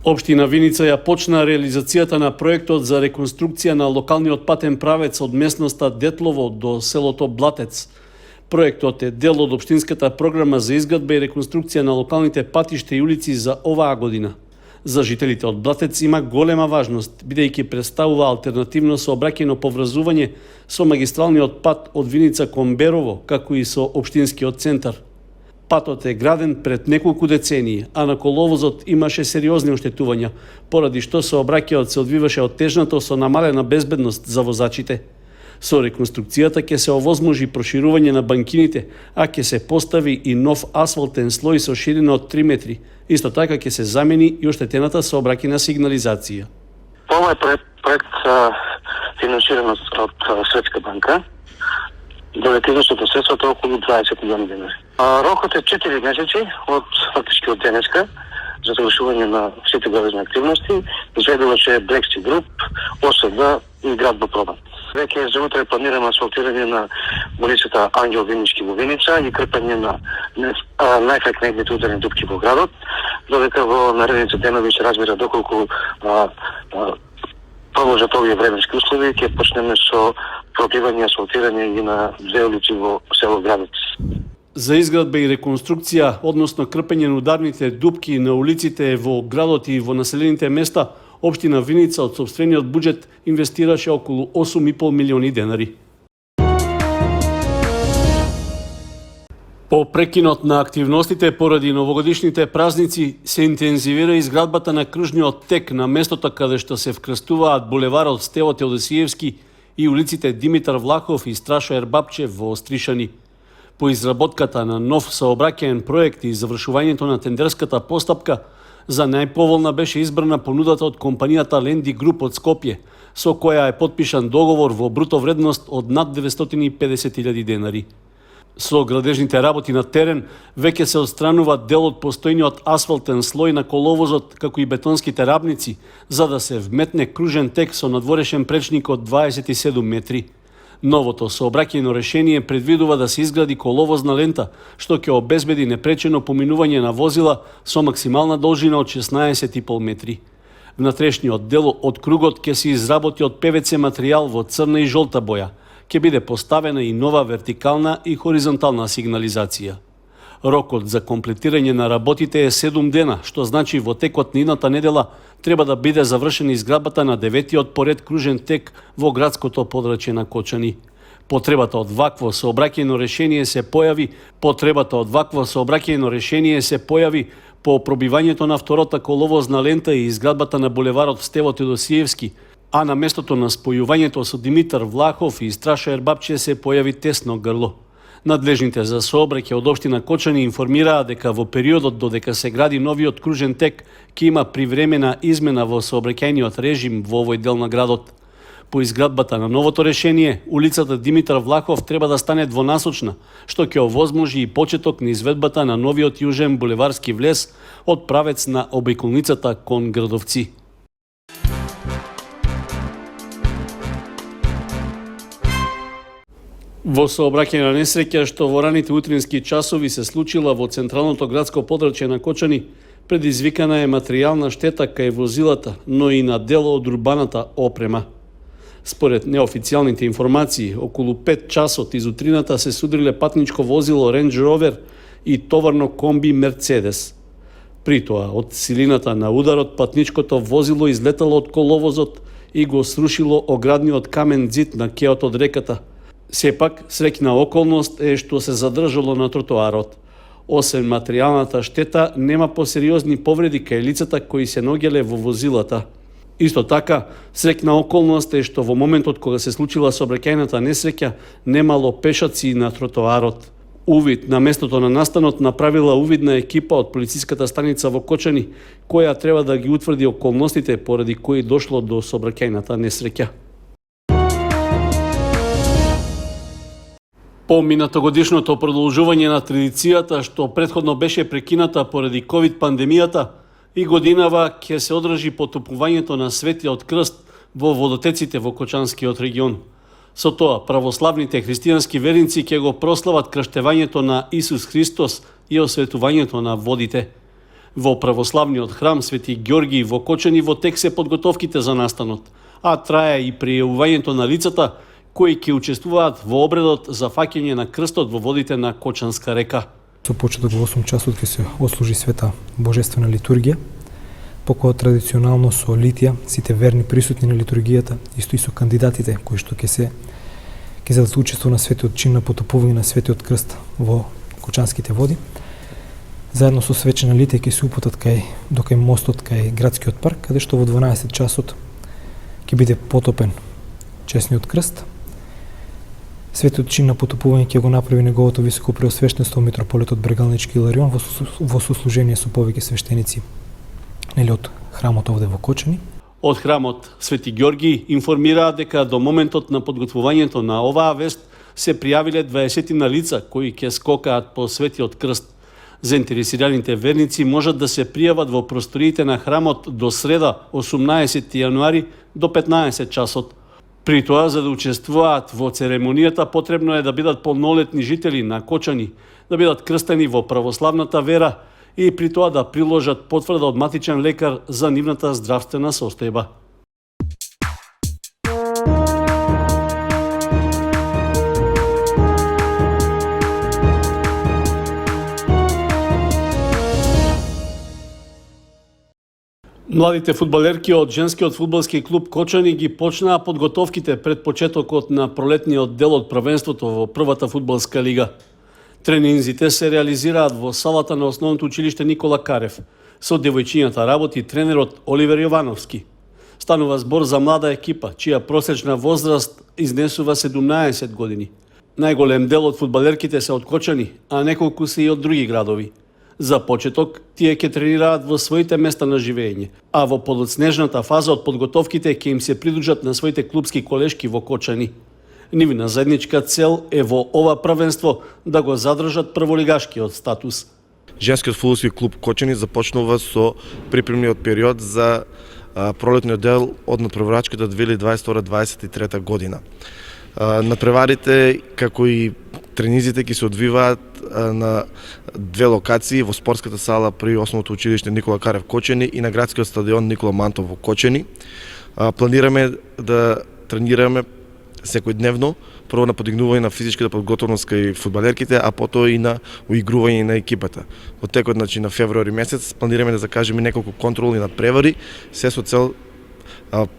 Општина Виница ја почна реализацијата на проектот за реконструкција на локалниот патен правец од местноста Детлово до селото Блатец. Проектот е дел од општинската програма за изградба и реконструкција на локалните патишта и улици за оваа година. За жителите од Блатец има голема важност, бидејќи представува алтернативно сообраќајно поврзување со магистралниот пат од Виница кон Берово, како и со општинскиот центар. Патот е граден пред неколку децении, а на коловозот имаше сериозни оштетувања, поради што сообраќајот се одвиваше оттежнато со намалена безбедност за возачите. Со реконструкцијата ќе се овозможи проширување на банкините, а ќе се постави и нов асфалтен слој со ширина од 3 метри. Исто така ќе се замени и оштетената сообраќајна сигнализација. Ова е проект финансиран од Светска банка. Додека износот на средствата е околу 20 милиони денари. Рокот е 4 месеци од фактички од денеска за завршување на сите градежни активности. Изведуваше Блекси Груп, ОСД и град Бопробан. Веќе за утре планираме асфалтирање на улицата Ангел Винички во Виница и крпење на најфреквентните ударни дупки во градот, додека во наредните денови се разбира доколку продолжат овие временски услови, ќе почнеме со пробивање и асфалтирање и на две улици во село Градец. За изградба и реконструкција, односно крпење на ударните дупки на улиците во градот и во населените места, општина Виница од сопствениот буџет инвестираше околу 8,5 милиони денари. По прекинот на активностите поради новогодишните празници се интензивира изградбата на кружниот тек на местото каде што се вкрстуваат булеварот Стево Теодосиевски и улиците Димитар Влахов и Страшо Ербапчев во Остришани. По изработката на нов сообраќаен проект и завршувањето на тендерската постапка, за најповолна беше избрана понудата од компанијата Ленди Груп од Скопје, со која е потпишан договор во бруто вредност од над 950.000 денари. Со градежните работи на терен веќе се отстранува дел од постојниот асфалтен слој на коловозот, како и бетонските рабници, за да се вметне кружен тек со надворешен пречник од 27 метри. Новото сообраќајно решение предвидува да се изгради коловозна лента, што ќе обезбеди непречено поминување на возила со максимална должина од 16,5 метри. Внатрешниот дел од кругот ќе се изработи од ПВЦ материјал во црна и жолта боја. Ќе биде поставена и нова вертикална и хоризонтална сигнализација. Рокот за комплетирање на работите е 7 дена, што значи во текот на идната недела треба да биде завршена изградбата на 9-тиот поред кружен тек во градското подрачје на Кочани. Потребата од вакво сообраќајно решение се појави по пробивањето на втората коловозна лента и изградбата на булеварот Стево Теодосиевски, а на местото на спојувањето со Димитар Влахов и Страшо Ербапче се појави тесно грло. Надлежните за сообраќај од општина Кочани информираа дека во периодот додека се гради новиот кружен тек ќе има привремена измена во сообраќајниот режим во овој дел на градот. По изградбата на новото решение, улицата Димитар Влахов треба да стане двонасочна, што ќе овозможи и почеток на изведбата на новиот јужен булеварски влез од правец на обиколницата кон Градовци. Во сообраќајна несреќа што во раните утрински часови се случила во централното градско подрачје на Кочани, предизвикана е материјална штета кај возилата, но и на дел од урбаната опрема. Според неофицијалните информации, околу 5 часот из утрината се судриле патничко возило Range Rover и товарно комби Мерцедес. При тоа, од силината на ударот, патничкото возило излетало од коловозот и го срушило оградниот камен ѕид на кеот од реката. Сепак, среќна околност е што се задржало на тротоарот. Освен материјалната штета, нема посериозни повреди кај лицата кои се наоѓале во возилата. Исто така, среќна околност е што во моментот кога се случила сообраќајната несреќа, немало пешаци на тротоарот. Увид на местото на настанот направила увидна екипа од полициската станица во Кочани, која треба да ги утврди околностите поради кои дошло до сообраќајната несреќа. По минатогодишното продолжување на традицијата што претходно беше прекината поради ковид пандемијата, и годинава ќе се одржи потопувањето на Светиот крст во водотеците во Кочанскиот регион. Со тоа, православните христијански верници ќе го прослават крштевањето на Исус Христос и осветувањето на водите. Во православниот храм Свети Ѓорги во Кочани во тек се подготовките за настанот, а трае и пријавувањето на лицата кои ќе учествуваат во обредот за фаќање на крстот во водите на Кочанска река. Со почеток во 8 часот ќе се отслужи света божествена литургија, по која традиционално со литија сите верни присутни на литургијата, исто и со кандидатите кои што ќе дадат учество на светиот чин на потопување на светиот крст во Кочанските води. Заедно со свечена литија ќе се упатат до кај мостот кај градскиот парк, каде што во 12 часот ќе биде потопен чесниот крст. Светиот чин на потопување ќе го направи неговото високо преосвештенство митрополитот Брегалнички Иларион во сослужение со повеќе свештеници од храмот овде во Кочани. Од храмот Свети Ѓорги информираат дека до моментот на подготвувањето на оваа вест се пријавиле 20 на лица кои ќе скокаат по Светиот крст. Заинтересираните верници можат да се пријават во просториите на храмот до среда 18 јануари до 15 часот. При тоа, за да учествуваат во церемонијата, потребно е да бидат полнолетни жители на Кочани, да бидат крстени во православната вера и при тоа да приложат потврда од матичен лекар за нивната здравствена состојба. Младите фудбалерки од женскиот фудбалски клуб Кочани ги почнаа подготовките пред почетокот на пролетниот дел од првенството во првата фудбалска лига. Тренинзите се реализираат во салата на основното училиште Никола Карев. Со девојчињата работи тренерот Оливер Јовановски. Станува збор за млада екипа, чија просечна возраст изнесува 17 години. Најголем дел од фудбалерките се од Кочани, а неколку се и од други градови. За почеток, тие ќе тренираат во своите места на живење, а во подоцнежната фаза од подготовките ќе им се придружат на своите клубски колешки во Кочани. Нивна заедничка цел е во ова првенство да го задржат прволигашкиот статус. Женскиот фудбалски клуб Кочани започнува со припремниот период за пролетниот дел од надпреварачката 2022-2023 година. Надпреварите, како и тренизите, ќе се одвиваат на две локации во спортската сала при основното училиште Никола Карев Кочани и на градскиот стадион Никола Мантов во Кочани. Планираме да тренираме секојдневно, прво на подигнување на физичката подготовност кај фудбалерките, а потоа и на уигрување на екипата. Во текот на февруари месец планираме да закажеме неколку контролни надпревари, се со цел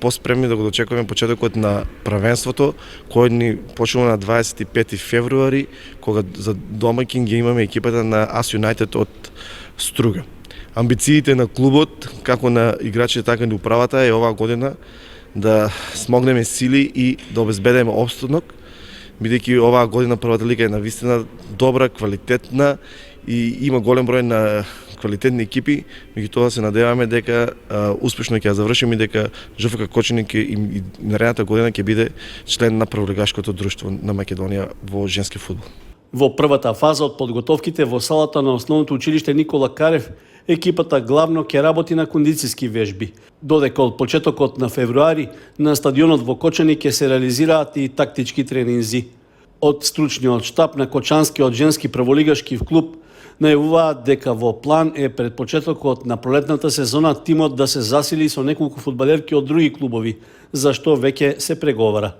поспремни да го дочекуваме почетокот на првенството, кој ни почнува на 25 февруари, кога за домаќин ги имаме екипата на АС Юнајтед од Струга. Амбициите на клубот, како на играчите, така и на управата, е оваа година да смогнеме сили и да обезбедиме опстанок, бидејќи оваа година првата лига е навистина добра, квалитетна и има голем број на квалитетни екипи, меѓутоа се надеваме дека успешно ќе ја завршиме и дека ЖФК Кочани и наредната година ќе биде член на прволигашкото друштво на Македонија во женски фудбал. Во првата фаза од подготовките во салата на основното училиште Никола Карев, екипата главно ќе работи на кондицијски вежби, додека од почетокот на февруари на стадионот во Кочани ќе се реализираат и тактички тренинзи. Од стручниот штаб на Кочанскиот женски прволигашки клуб најавуваат дека во план е пред почетокот на пролетната сезона тимот да се засили со неколку фудбалерки од други клубови, за што веќе се преговара.